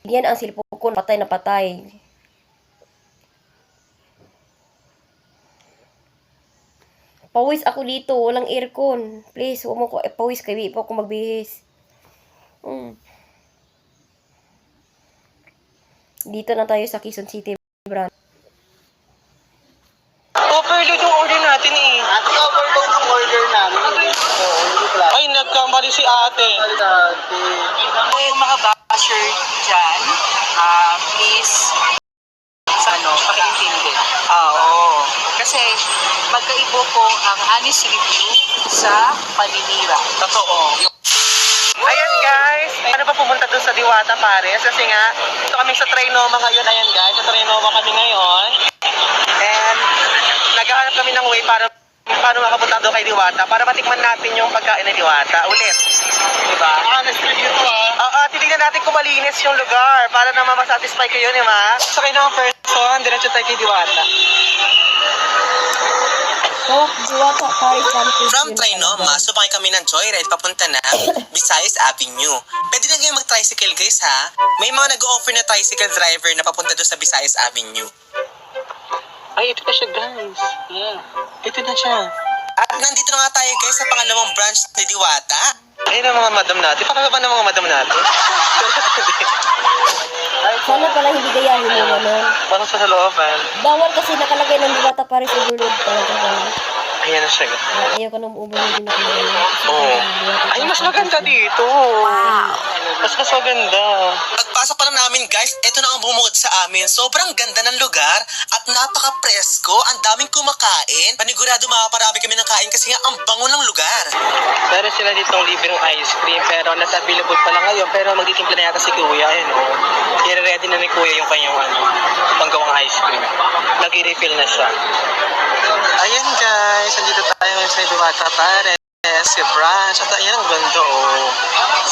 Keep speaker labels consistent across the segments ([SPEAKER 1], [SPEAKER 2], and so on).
[SPEAKER 1] Yan ang cellphone ko, patay na patay. Pawis ako dito, walang aircon. Please, huwag mo ko pawis kay di pa ako magbihis. Dito na tayo sa Quezon City branch.
[SPEAKER 2] Overload yung order natin eh.
[SPEAKER 3] Ate, overload ang order namin.
[SPEAKER 2] Ay, nagkamali si ate.
[SPEAKER 4] Yung mga basher dyan, please, pakiintindi.
[SPEAKER 2] Oo.
[SPEAKER 4] Kasi magkaibo po ang honest review sa paninira.
[SPEAKER 2] Totoo. Ayan guys, ano pa pumunta dun sa Diwata Pares? Kasi nga, ito kami sa Trinoma ngayon. Ayan guys, sa Trinoma kami ngayon. And naghahanap kami ng way para makapunta doon kay Diwata para matikman natin yung pagkain ng Diwata ulit. Diba?
[SPEAKER 3] Honest review to
[SPEAKER 2] Titignan natin kung malinis yung lugar para naman masatisfy kayo, di ba? So kayo ng person, diretso tayo kay Diwata.
[SPEAKER 1] Diwata Paris Campus.
[SPEAKER 5] From Trinoma, sumakay kami ng joyride papunta na Visayas Avenue. Pwede na kayo mag-tricycle guys ha. May mga nag-offer na tricycle driver na papunta doon sa Visayas Avenue.
[SPEAKER 2] Ay, ito na siya guys. Ito na siya.
[SPEAKER 5] At nandito na nga tayo guys sa pangalawang branch ni Diwata.
[SPEAKER 2] Ayun ang mga madam natin. Pakababa ng mga madam natin.
[SPEAKER 1] Sana pala hindi gayahin mo naman.
[SPEAKER 2] Parang sa looban.
[SPEAKER 1] Bawal kasi nakalagay ng Diwata Paris overload talaga.
[SPEAKER 2] Ayan na siya.
[SPEAKER 1] Ayaw ko nang overload din ako.
[SPEAKER 2] Oo. Ay, mas maganda dito. Mas maganda.
[SPEAKER 5] Pagpasok pa lang namin guys, ito na ang bumukod sa amin. Sobrang ganda ng lugar at napaka-presko. Ang daming kumakain. Panigurado makaparami kami ng kain kasi nga ang bango ng lugar.
[SPEAKER 2] Meron sila ditong libreng ice cream pero nasa available pa lang ngayon. Pero magtitimpla na yata si Kuya. Ayun o. I-ready na ni Kuya yung kanyang panggawang ice cream. Nag-refill na siya. Ayan guys, andito tayo sa Diwata Pares. Si branch. At ayan, ang ganda oh.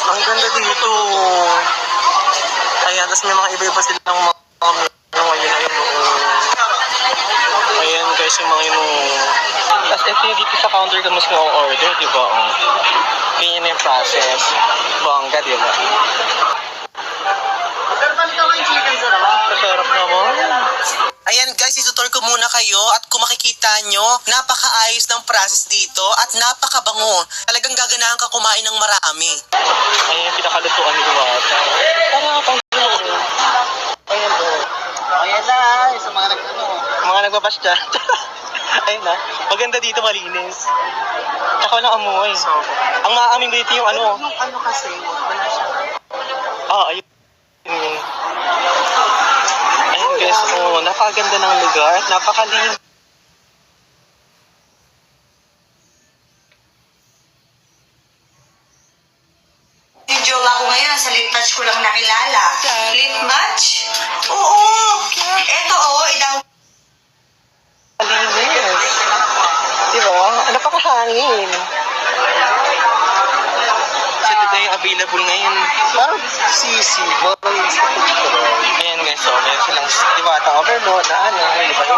[SPEAKER 2] Ang ganda dito. Ayan, tapos may mga iba-iba silang mga ayun oh. Ayan guys, yung mga yun oh. Tapos ito yung dito sa counter ka mas order, di ba? Oh. Ganyan na yung process. Bongga, di ba? Masarap naman.
[SPEAKER 5] Ayan guys, itutur ko muna kayo at kung makikita nyo, napakaayos ng process dito at napakabango. Talagang gaganahan ka kumain ng marami.
[SPEAKER 2] Ayan yung pinakalutuan ni Diwata. Tara, pang-gulo. Ayan o.
[SPEAKER 3] Ayan na, sa mga
[SPEAKER 2] Mga nagbabash dyan. Ayun na. Maganda dito, malinis. Tsaka walang amoy. Ang maaamin dito yung ano.
[SPEAKER 3] Yung ano kasi, wala siya.
[SPEAKER 2] Ayun. Ayun guys, napakaganda ng lugar at napakalinis.
[SPEAKER 4] Yung jowa ko ngayon, sa lip match ko lang nakilala. Lip match? Oo! Eto idaw.
[SPEAKER 2] Malinis. Diba? Napakahangin. So, ito yung available ngayon.
[SPEAKER 3] Parang sisi.
[SPEAKER 2] Ayan guys, meron silang Diwata overload na iba-iba.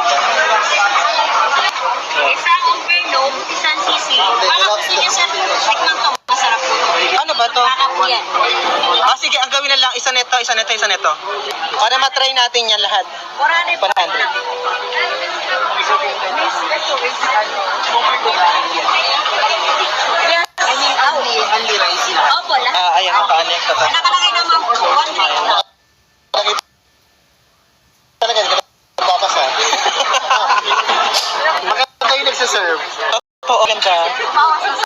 [SPEAKER 6] Isang overload, isang sisi. Para gusto niya sa tikman to, masarap po.
[SPEAKER 2] Ano ba to?
[SPEAKER 6] Kakapo yan.
[SPEAKER 2] Sige, ang gawin na lang, isa neto. Para matry natin yan lahat.
[SPEAKER 6] 400 po.
[SPEAKER 2] 100.
[SPEAKER 3] Only rice na.
[SPEAKER 6] Opo, lahat.
[SPEAKER 2] Ayan, paano yung tata?
[SPEAKER 6] Nakalagay naman po, 1 drink lang.
[SPEAKER 3] Talaga, hindi ka nababasa. Maganda yung nagsaserve.
[SPEAKER 2] Oo, ganda.
[SPEAKER 6] Bawas